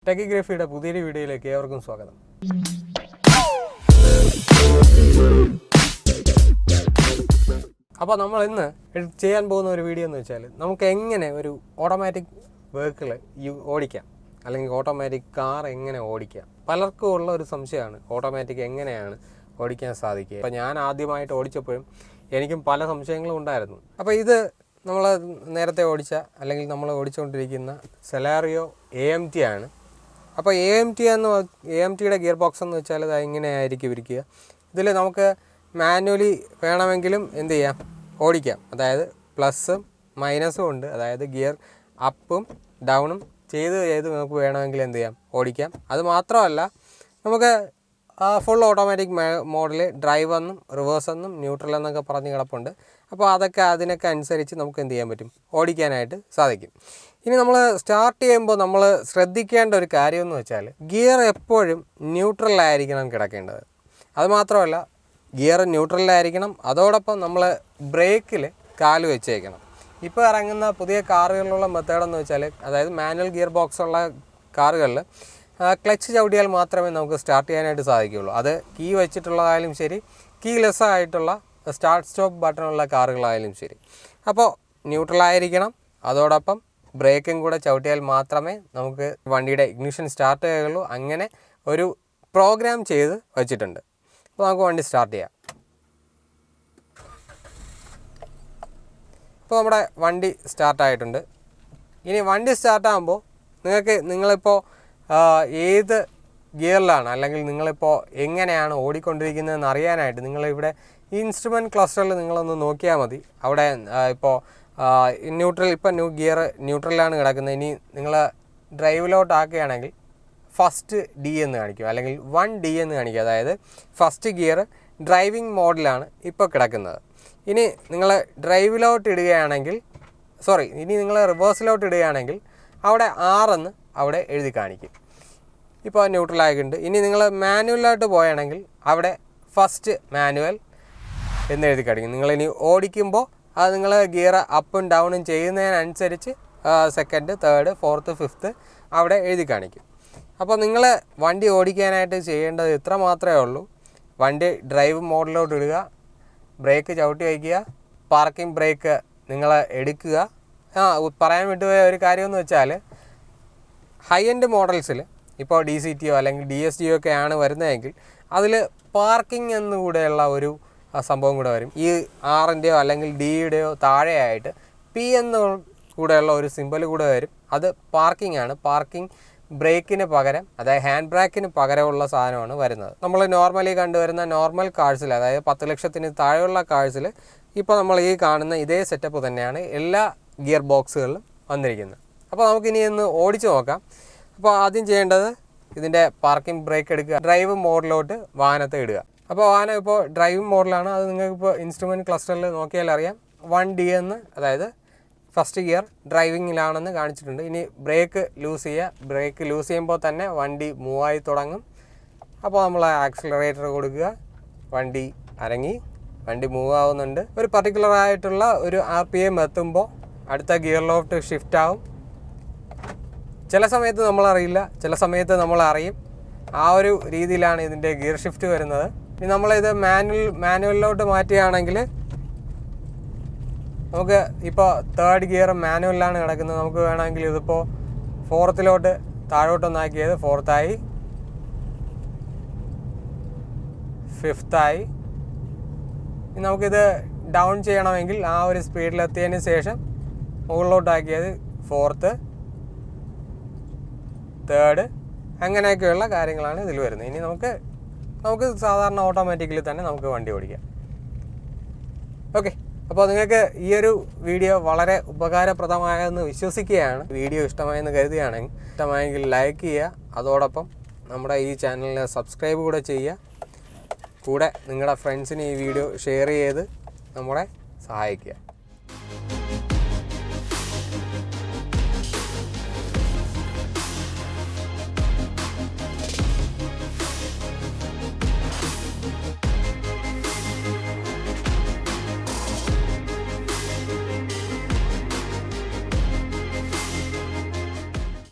ടെക്കിഗ്രഫിയുടെ പുതിയൊരു വീഡിയോയിലേക്ക് ഏവർക്കും സ്വാഗതം. അപ്പോൾ നമ്മൾ ഇന്ന് ചെയ്യാൻ പോകുന്ന ഒരു വീഡിയോ എന്ന് വെച്ചാൽ നമുക്ക് എങ്ങനെ ഒരു ഓട്ടോമാറ്റിക് വെഹിക്കിൾ ഓടിക്കാം, അല്ലെങ്കിൽ ഓട്ടോമാറ്റിക് കാർ എങ്ങനെ ഓടിക്കാം. പലർക്കും ഉള്ള ഒരു സംശയമാണ് ഓട്ടോമാറ്റിക് എങ്ങനെയാണ് ഓടിക്കാൻ സാധിക്കുക. അപ്പോൾ ഞാൻ ആദ്യമായിട്ട് ഓടിച്ചപ്പോഴും എനിക്കും പല സംശയങ്ങളും ഉണ്ടായിരുന്നു. അപ്പോൾ ഇത് നമ്മൾ നേരത്തെ ഓടിച്ച അല്ലെങ്കിൽ നമ്മൾ ഓടിച്ചുകൊണ്ടിരിക്കുന്ന സെലാറിയോ AMT ആണ്. അപ്പോൾ AMTയുടെ ഗിയർ ബോക്സ് എന്ന് വെച്ചാൽ അത് ഇങ്ങനെയായിരിക്കും ഇരിക്കുക. ഇതിൽ നമുക്ക് മാനുവലി വേണമെങ്കിലും എന്ത് ചെയ്യാം, ഓടിക്കാം. അതായത് പ്ലസ്സും മൈനസും ഉണ്ട്. അതായത് ഗിയർ അപ്പും ഡൗണും ചെയ്ത് നമുക്ക് വേണമെങ്കിൽ എന്ത് ചെയ്യാം, ഓടിക്കാം. അത് മാത്രമല്ല നമുക്ക് ഫുൾ ഓട്ടോമാറ്റിക് മോഡൽ ഡ്രൈവ് എന്നും റിവേഴ്സ് എന്നും ന്യൂട്രൽ എന്നൊക്കെ പറഞ്ഞ് കിടപ്പുണ്ട്. അപ്പോൾ അതിനൊക്കെ അനുസരിച്ച് നമുക്ക് എന്ത് ചെയ്യാൻ പറ്റും, ഓടിക്കാനായിട്ട് സാധിക്കും. ഇനി നമ്മൾ സ്റ്റാർട്ട് ചെയ്യുമ്പോൾ നമ്മൾ ശ്രദ്ധിക്കേണ്ട ഒരു കാര്യമെന്ന് വെച്ചാൽ ഗിയർ എപ്പോഴും ന്യൂട്രലായിരിക്കണം കിടക്കേണ്ടത്. അതുമാത്രമല്ല ഗിയർ ന്യൂട്രലായിരിക്കണം, അതോടൊപ്പം നമ്മൾ ബ്രേക്കിൽ കാല് വെച്ചേക്കണം. ഇപ്പോൾ ഇറങ്ങുന്ന പുതിയ കാറുകളിലുള്ള മെത്തേഡെന്ന് വെച്ചാൽ, അതായത് മാനുവൽ ഗിയർ ബോക്സ് ഉള്ള കാറുകളിൽ ക്ലച്ച് ചവിട്ടിയാൽ മാത്രമേ നമുക്ക് സ്റ്റാർട്ട് ചെയ്യാനായിട്ട് സാധിക്കുകയുള്ളൂ. അത് കീ വെച്ചിട്ടുള്ളതായാലും ശരി, കീ ലെസ് ആയിട്ടുള്ള സ്റ്റാർട്ട് സ്റ്റോപ്പ് ബട്ടണുള്ള കാറുകളായാലും ശരി. അപ്പോൾ ന്യൂട്രലായിരിക്കണം, അതോടൊപ്പം ബ്രേക്കും കൂടെ ചവിട്ടിയാൽ മാത്രമേ നമുക്ക് വണ്ടിയുടെ ഇഗ്നിഷൻ സ്റ്റാർട്ട് ചെയ്യുകയുള്ളൂ. അങ്ങനെ ഒരു പ്രോഗ്രാം ചെയ്ത് വച്ചിട്ടുണ്ട്. അപ്പോൾ നമുക്ക് വണ്ടി സ്റ്റാർട്ട് ചെയ്യാം. ഇപ്പോൾ നമ്മുടെ വണ്ടി സ്റ്റാർട്ടായിട്ടുണ്ട്. ഇനി വണ്ടി സ്റ്റാർട്ടാകുമ്പോൾ നിങ്ങളിപ്പോൾ ഏത് ഗിയറിലാണ് അല്ലെങ്കിൽ നിങ്ങളിപ്പോൾ എങ്ങനെയാണ് ഓടിക്കൊണ്ടിരിക്കുന്നതെന്ന് അറിയാനായിട്ട് നിങ്ങളിവിടെ ഈ ഇൻസ്ട്രുമെൻറ്റ് ക്ലസ്റ്ററിൽ നിങ്ങളൊന്ന് നോക്കിയാൽ മതി. അവിടെ ഇപ്പോൾ ഗിയർ ന്യൂട്രലാണ് കിടക്കുന്നത്. ഇനി നിങ്ങൾ ഡ്രൈവിലോട്ട് ആക്കുകയാണെങ്കിൽ ഫസ്റ്റ് D എന്ന് കാണിക്കും, അല്ലെങ്കിൽ 1D എന്ന് കാണിക്കും. അതായത് ഫസ്റ്റ് ഗിയർ ഡ്രൈവിംഗ് മോഡിലാണ് ഇപ്പോൾ കിടക്കുന്നത്. ഇനി നിങ്ങൾ ഡ്രൈവിലോട്ട് ഇടുകയാണെങ്കിൽ ഇനി നിങ്ങൾ റിവേഴ്സിലോട്ട് ഇടുകയാണെങ്കിൽ അവിടെ 6 എന്ന് അവിടെ എഴുതി കാണിക്കും. ഇപ്പോൾ ന്യൂട്രലായിട്ടുണ്ട്. ഇനി നിങ്ങൾ മാനുവലായിട്ട് പോവുകയാണെങ്കിൽ അവിടെ ഫസ്റ്റ് മാനുവൽ എന്ന് എഴുതി കാണിക്കും. നിങ്ങളിനി ഓടിക്കുമ്പോൾ അത് നിങ്ങൾ ഗിയർ അപ്പും ഡൗണും ചെയ്യുന്നതിനനുസരിച്ച് സെക്കൻഡ്, തേർഡ്, ഫോർത്ത്, ഫിഫ്ത്ത് അവിടെ എഴുതി കാണിക്കും. അപ്പോൾ നിങ്ങൾ വണ്ടി ഓടിക്കാനായിട്ട് ചെയ്യേണ്ടത് ഇത്ര മാത്രമേ ഉള്ളൂ. വണ്ടി ഡ്രൈവ് മോഡിലോട്ട് ഇടുക, ബ്രേക്ക് ചവിട്ടി വയ്ക്കുക, പാർക്കിംഗ് ബ്രേക്ക് നിങ്ങൾ എടുക്കുക. പറയാൻ വിട്ടുപോയ ഒരു കാര്യമെന്ന് വെച്ചാൽ ഹൈ എൻഡ് മോഡൽസിൽ ഇപ്പോൾ DCTയോ അല്ലെങ്കിൽ DSDO ഒക്കെയാണ് വരുന്നതെങ്കിൽ അതിൽ പാർക്കിംഗ് എന്നുകൂടെയുള്ള ഒരു സംഭവം കൂടെ വരും. ഈ 6ൻ്റെയോ അല്ലെങ്കിൽ Dയുടെയോ താഴെയായിട്ട് P എന്ന് കൂടെയുള്ള ഒരു സിമ്പൽ കൂടെ വരും. അത് പാർക്കിംഗ് ആണ്. പാർക്കിംഗ് ബ്രേക്കിന് പകരം, അതായത് ഹാൻഡ് ബ്രേക്കിന് പകരമുള്ള സാധനമാണ് വരുന്നത്. നമ്മൾ നോർമലി കണ്ടുവരുന്ന നോർമൽ കാഴ്സിൽ, അതായത് 10 ലക്ഷത്തിന് താഴെയുള്ള കാഴ്സിൽ ഇപ്പോൾ നമ്മൾ ഈ കാണുന്ന ഇതേ സെറ്റപ്പ് തന്നെയാണ് എല്ലാ ഗിയർ ബോക്സുകളിലും വന്നിരിക്കുന്നത്. അപ്പോൾ നമുക്കിനി ഒന്ന് ഓടിച്ച് നോക്കാം. അപ്പോൾ ആദ്യം ചെയ്യേണ്ടത് ഇതിൻ്റെ പാർക്കിംഗ് ബ്രേക്ക് എടുക്കുക, ഡ്രൈവ് മോഡിലോട്ട് വാഹനത്തെ ഇടുക. അപ്പോൾ വാഹനം ഇപ്പോൾ ഡ്രൈവിംഗ് മോഡിലാണ്. അത് നിങ്ങൾക്കിപ്പോൾ ഇൻസ്ട്രുമെൻറ്റ് ക്ലസ്റ്ററിൽ നോക്കിയാൽ അറിയാം 1D എന്ന്, അതായത് ഫസ്റ്റ് ഗിയർ ഡ്രൈവിങ്ങിലാണെന്ന് കാണിച്ചിട്ടുണ്ട്. ഇനി ബ്രേക്ക് ലൂസ് ചെയ്യുക. ബ്രേക്ക് ലൂസ് ചെയ്യുമ്പോൾ തന്നെ വണ്ടി മൂവായി തുടങ്ങും. അപ്പോൾ നമ്മൾ ആക്സിലറേറ്റർ കൊടുക്കുക, വണ്ടി അരങ്ങി, വണ്ടി മൂവ് ആവുന്നുണ്ട്. ഒരു പർട്ടിക്കുലറായിട്ടുള്ള ഒരു RPM എത്തുമ്പോൾ അടുത്ത ഗിയറിലോട്ട് ഷിഫ്റ്റ് ആവും. ചില സമയത്ത് നമ്മളറിയില്ല, ചില സമയത്ത് നമ്മൾ അറിയും. ആ ഒരു രീതിയിലാണ് ഇതിൻ്റെ ഗിയർ ഷിഫ്റ്റ് വരുന്നത്. ഇനി നമ്മളിത് മാനുവലിലോട്ട് മാറ്റുകയാണെങ്കിൽ നമുക്ക് ഇപ്പോൾ തേർഡ് ഗിയർ മാനുവലിലാണ് കിടക്കുന്നത്. നമുക്ക് വേണമെങ്കിൽ ഇതിപ്പോൾ ഫോർത്തിലോട്ട് താഴോട്ടൊന്നാക്കിയത് ഫോർത്തായി, ഫിഫ്ത്തായി. ഇനി നമുക്കിത് ഡൗൺ ചെയ്യണമെങ്കിൽ ആ ഒരു സ്പീഡിലെത്തിയതിന് ശേഷം മുകളിലോട്ടാക്കിയത് ഫോർത്ത്, തേർഡ്, അങ്ങനെയൊക്കെയുള്ള കാര്യങ്ങളാണ് ഇതിൽ വരുന്നത്. ഇനി നമുക്ക് സാധാരണ ഓട്ടോമാറ്റിക്കലി തന്നെ നമുക്ക് വണ്ടി ഓടിക്കാം. ഓക്കെ, അപ്പോൾ നിങ്ങൾക്ക് ഈ ഒരു വീഡിയോ വളരെ ഉപകാരപ്രദമായെന്ന് വിശ്വസിക്കുകയാണ്. വീഡിയോ ഇഷ്ടമായെന്ന് ഇഷ്ടമായെങ്കിൽ ലൈക്ക് ചെയ്യുക. അതോടൊപ്പം നമ്മുടെ ഈ ചാനലിനെ സബ്സ്ക്രൈബ് കൂടെ ചെയ്യുക. കൂടെ നിങ്ങളുടെ ഫ്രണ്ട്സിന് ഈ വീഡിയോ ഷെയർ ചെയ്ത് നമ്മളെ സഹായിക്കുക.